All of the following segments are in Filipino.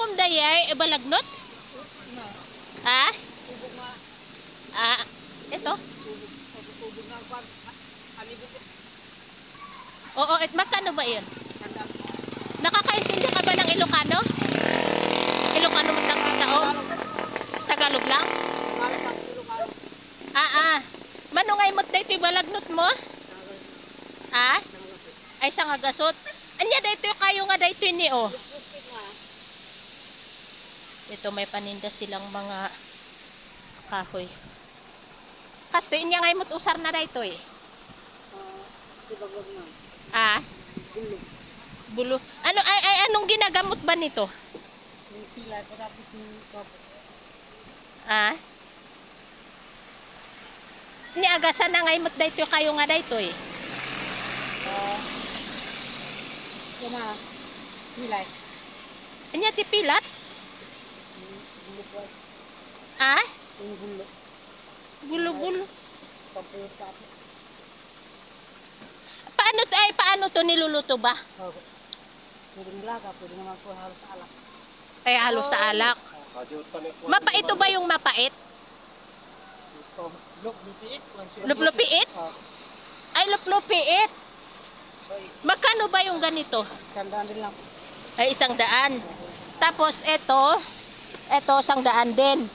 akom dayay balagnot? Ha? Ah, ito. Oo, magkano ba 'yun? Nakakaintindi ka ba ng Ilocano? Ilocano mo tang isaon? Tagalog lang? Manungay mo daytoy balagnot mo? Ah? Ay sa nga gasot. Anya daytoy kayo nga daytoy ni oh. Ito may paninda silang mga kahoy. Kasto inya ngay mo't usar na daytoy. Ah? Bulo. Ano anong ginagamot ba nito? Ah? Ni agasan na ngay mo't daytoy kayo nga daytoy. Kuma pilay. Anya ti pilat? Ah? Gulo. Gulo-gulo. Pampuyot. Paano to niluluto ba? Pwedeng laga, pwede naman po halos sa alak. Ay halos sa alak. Mapait ba yung mapait? Luplupiit? Ay luplupiit. Magkano ba yung ganito? Sandaan din lang. Ay 100. Tapos ito 100 din.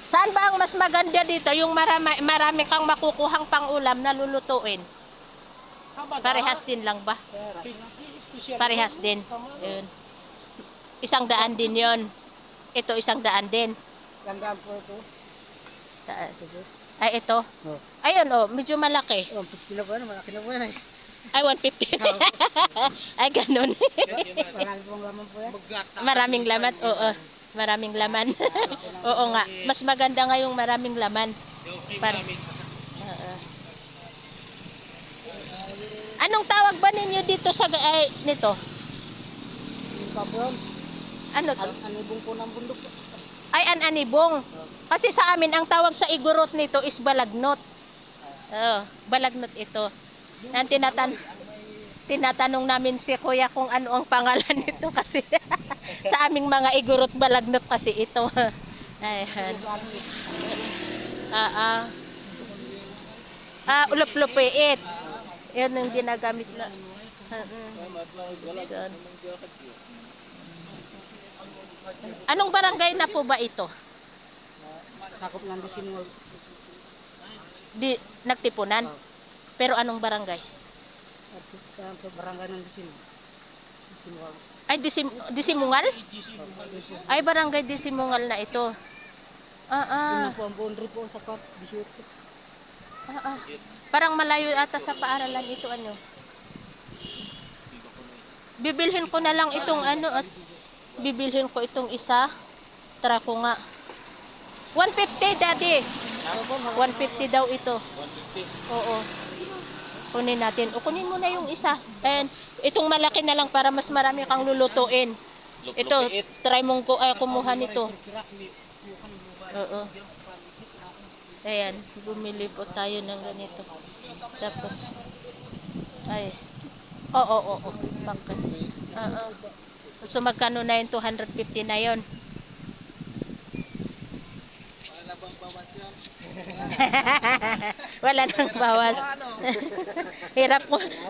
Saan ba ang mas maganda dito? Yung marami kang makukuhang pangulam na lulutuin. Parehas din lang ba? Parehas din. Yun. 100 din yon. Ito 100 din. Sandaan po ito. Saan? Ay ito. Ayun oh, medyo malaki. 150 na po yan, malaki na po yan. Ay 150. Ay ganun. Marami pong laman po yan. Maraming laman. Oo. Maraming laman. Oo nga. Mas maganda nga yung maraming laman. Anong tawag ba ninyo dito sa nito? Ano to? Anibong po ng bundok po. Ay anibong. Kasi sa amin ang tawag sa igorot nito is balagnot. Balagnot ito. Ang tinatanong namin si Kuya kung ano ang pangalan nito kasi sa aming mga igorot balagnot kasi ito. Ayan. Ulup-lupiit. Yan ang ginagamit na. Anong barangay na po ba ito? Sakop ng Disimol. Nagtipunan? Pero anong barangay? Barangay ng Disimol. Ay, Disimungal? Ay, barangay Disimungal na ito. Yun po ang boundary po sa Pap 18. Parang malayo ata sa paaralan ito ano. Bibilhin ko na lang itong ano at bibilhin ko itong isa. Tara ko nga. 150 daddy. 150 daw ito. 150? Oo. Kunin natin. O kunin mo na yung isa. And itong malaki na lang para mas marami kang lulutuin. Ito, try mong kumuha nito. Oo. Ayan, bumili po tayo ng ganito. Tapos, ay, oo. Bakit? So, magkano na yun? 250 na yun. Wala nang bawas.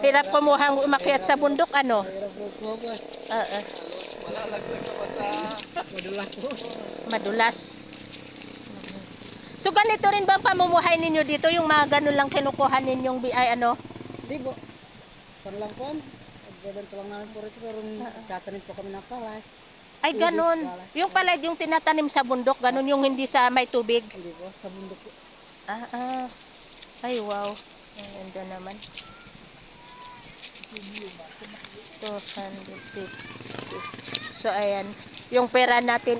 Hirap kumuhang umakyat sa bundok, ano? Madulas. So ganito rin ba ang pamumuhay ninyo dito? Yung mga ganun lang kinukuha ninyong ano? Di po. Lang po. Nagbebenta lang namin po rito pero tatanim po kami ng palay. Ay ganun. Yung palay yung tinatanim sa bundok, ganun yung hindi sa may tubig? Hindi po, sa bundok po. Ay wow. Ang ganda naman. 250. So ayan, yung pera natin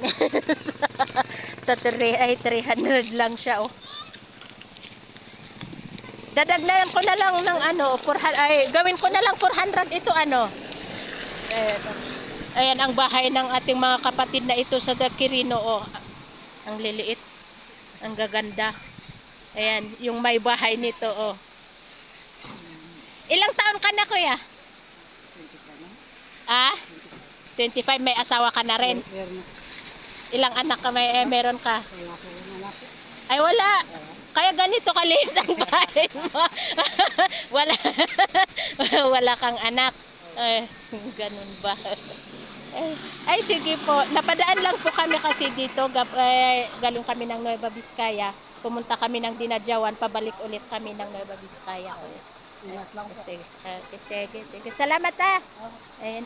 ay 300 lang siya oh. Dadagdagan ko na lang ng ano, gawin ko na lang 400 ito ano. Ayan ang bahay ng ating mga kapatid na ito sa Quirino oh. Ang liliit. Ang gaganda. Ayan, yung may bahay nito oh. Ilang taon ka na kuya? 25, may asawa ka na rin? Ilang anak ka meron ka? Wala ko yung anak ko. Ay wala. Kaya ganito kaliit ang bahay mo. Wala. Wala kang anak. Ganun ba? Ay sige po. Napadaan lang po kami kasi dito. Galing kami ng Nueva Vizcaya. Pumunta kami ng Dinadjawan. Pabalik ulit kami ng Nueva Vizcaya. Ingat lang po. Sige. Sige. Salamat Ayun.